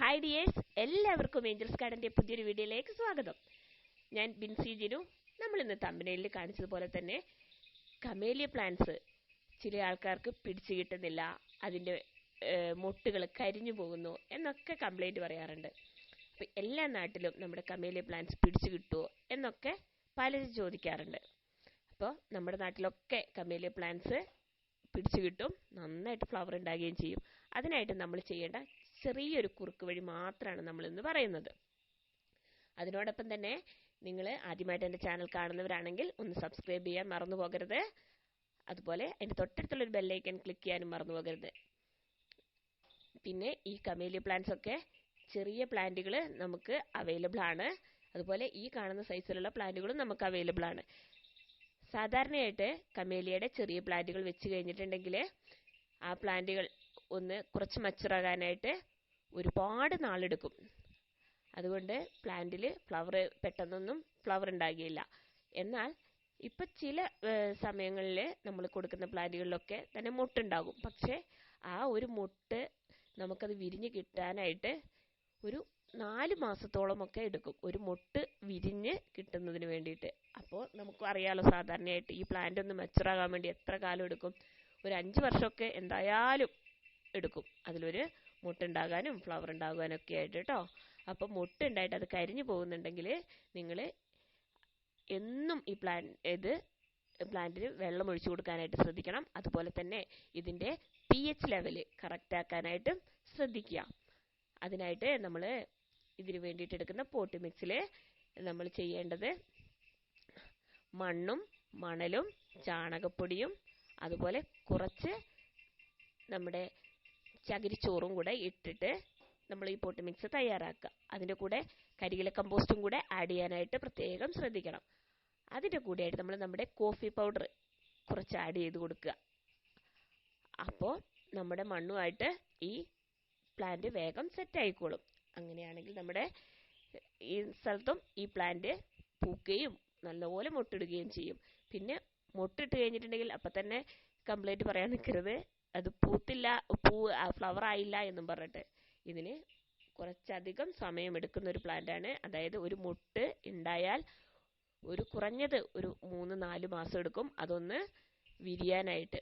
Hi dears, എല്ലാവർക്കും Angeles ഗാർഡന്റെ പുതിയൊരു വീഡിയോയിലേക്ക് സ്വാഗതം. ഞാൻ ബിൻസി ജിനു. നമ്മൾ ഇന്ന് തമ്പനയിൽ കാണിച്ചതുപോലെ തന്നെ കമേലിയ പ്ലാന്റ്സ് ചില ആൾക്കാർക്ക് പിടിച്ചു കിട്ടുന്നില്ല, അതിൻ്റെ മൊട്ടുകൾ കരിഞ്ഞു പോകുന്നു എന്നൊക്കെ കംപ്ലൈൻറ്റ് പറയാറുണ്ട്. അപ്പോൾ എല്ലാ നാട്ടിലും നമ്മുടെ കമേലിയ പ്ലാന്റ്സ് പിടിച്ചു കിട്ടുമോ എന്നൊക്കെ പലരും ചോദിക്കാറുണ്ട്. അപ്പോൾ നമ്മുടെ നാട്ടിലൊക്കെ കമേലിയ പ്ലാന്റ്സ് പിടിച്ചു കിട്ടും, നന്നായിട്ട് ഫ്ലവർ ഉണ്ടാകുകയും ചെയ്യും. അതിനായിട്ട് നമ്മൾ ചെയ്യേണ്ട ചെറിയൊരു കുറുക്ക് വഴി മാത്രമാണ് നമ്മളിന്ന് പറയുന്നത്. അതിനോടൊപ്പം തന്നെ നിങ്ങൾ ആദ്യമായിട്ട് എൻ്റെ ചാനൽ കാണുന്നവരാണെങ്കിൽ ഒന്ന് സബ്സ്ക്രൈബ് ചെയ്യാൻ മറന്നു പോകരുത്. അതുപോലെ അതിൻ്റെ തൊട്ടടുത്തുള്ളൊരു ബെല്ലൈക്കൻ ക്ലിക്ക് ചെയ്യാനും മറന്നു പോകരുത്. പിന്നെ ഈ കമേലിയ പ്ലാന്റ്സ് ഒക്കെ ചെറിയ പ്ലാന്റുകൾ നമുക്ക് അവൈലബിൾ ആണ്. അതുപോലെ ഈ കാണുന്ന സൈസിലുള്ള പ്ലാന്റുകളും നമുക്ക് അവൈലബിൾ ആണ്. സാധാരണയായിട്ട് കമേലിയയുടെ ചെറിയ പ്ലാന്റുകൾ വെച്ച് കഴിഞ്ഞിട്ടുണ്ടെങ്കിൽ ആ പ്ലാന്റുകൾ ഒന്ന് കുറച്ച് മച്ചുറാകാനായിട്ട് ഒരുപാട് നാളെടുക്കും. അതുകൊണ്ട് പ്ലാന്റിൽ പെട്ടെന്നൊന്നും ഫ്ലവർ ഉണ്ടാകുകയില്ല. എന്നാൽ ഇപ്പം ചില സമയങ്ങളിൽ നമ്മൾ കൊടുക്കുന്ന പ്ലാന്റുകളിലൊക്കെ തന്നെ മൊട്ടുണ്ടാകും. പക്ഷേ ആ ഒരു മൊട്ട് നമുക്കത് വിരിഞ്ഞ് കിട്ടാനായിട്ട് ഒരു 4 മാസത്തോളമൊക്കെ എടുക്കും, ഒരു മൊട്ട് വിരിഞ്ഞ് കിട്ടുന്നതിന് വേണ്ടിയിട്ട്. അപ്പോൾ നമുക്ക് അറിയാലോ, സാധാരണയായിട്ട് ഈ പ്ലാന്റ് ഒന്ന് മെച്ചുറാകാൻ വേണ്ടി എത്ര കാലം എടുക്കും? ഒരു 5 വർഷമൊക്കെ എന്തായാലും എടുക്കും അതിലൊരു മൊട്ടുണ്ടാകാനും ഫ്ലവർ ഉണ്ടാകാനും ഒക്കെ ആയിട്ട് കേട്ടോ. അപ്പം മൊട്ടുണ്ടായിട്ട് അത് കരിഞ്ഞു പോകുന്നുണ്ടെങ്കിൽ നിങ്ങൾ എന്നും ഈ പ്ലാന്റിന് വെള്ളം ഒഴിച്ചു കൊടുക്കാനായിട്ട് ശ്രദ്ധിക്കണം. അതുപോലെ തന്നെ ഇതിൻ്റെ pH ലെവല് കറക്റ്റ് ആക്കാനായിട്ടും ശ്രദ്ധിക്കുക. അതിനായിട്ട് നമ്മൾ ഇതിന് വേണ്ടിയിട്ട് എടുക്കുന്ന പോട്ട് മിക്സിൽ നമ്മൾ ചെയ്യേണ്ടത് മണ്ണും മണലും ചാണകപ്പൊടിയും അതുപോലെ കുറച്ച് നമ്മുടെ ചകിരിച്ചോറും കൂടെ ഇട്ടിട്ട് നമ്മൾ ഈ പോട്ട് മിക്സ് തയ്യാറാക്കുക. അതിൻ്റെ കൂടെ കരിയില കമ്പോസ്റ്റും കൂടെ ആഡ് ചെയ്യാനായിട്ട് പ്രത്യേകം ശ്രദ്ധിക്കണം. അതിൻ്റെ കൂടെയായിട്ട് നമ്മൾ നമ്മുടെ കോഫി പൗഡർ കുറച്ച് ആഡ് ചെയ്ത് കൊടുക്കുക. അപ്പോൾ നമ്മുടെ മണ്ണുമായിട്ട് ഈ പ്ലാന്റ് വേഗം സെറ്റ് ആയിക്കോളും. അങ്ങനെയാണെങ്കിൽ നമ്മുടെ ഈ സ്ഥലത്തും ഈ പ്ലാന്റ് പൂക്കുകയും നല്ലപോലെ മൊട്ടിടുകയും ചെയ്യും. പിന്നെ മൊട്ടിട്ട് കഴിഞ്ഞിട്ടുണ്ടെങ്കിൽ അപ്പം തന്നെ കംപ്ലൈൻറ്റ് പറയാൻ നിൽക്കരുത്, അത് പൂത്തില്ല, ഫ്ലവർ ആയില്ല എന്നും പറഞ്ഞിട്ട്. ഇതിന് കുറച്ചധികം സമയമെടുക്കുന്ന ഒരു പ്ലാന്റാണ്. അതായത് ഒരു മൊട്ട് ഉണ്ടായാൽ കുറഞ്ഞത് ഒരു 3-4 മാസം എടുക്കും അതൊന്ന് വിരിയാനായിട്ട്.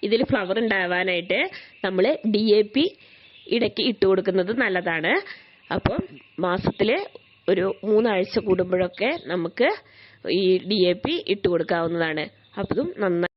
ഇതിൽ ഫ്ലവർ ഉണ്ടാവാനായിട്ട് നമ്മൾ DAP ഇടയ്ക്ക് ഇട്ട് കൊടുക്കുന്നത് നല്ലതാണ്. അപ്പം മാസത്തിൽ ഒരു 3 ആഴ്ച കൂടുമ്പോഴൊക്കെ നമുക്ക് ഈ DAP ഇട്ട് കൊടുക്കാവുന്നതാണ്. അപ്പം നന്നായി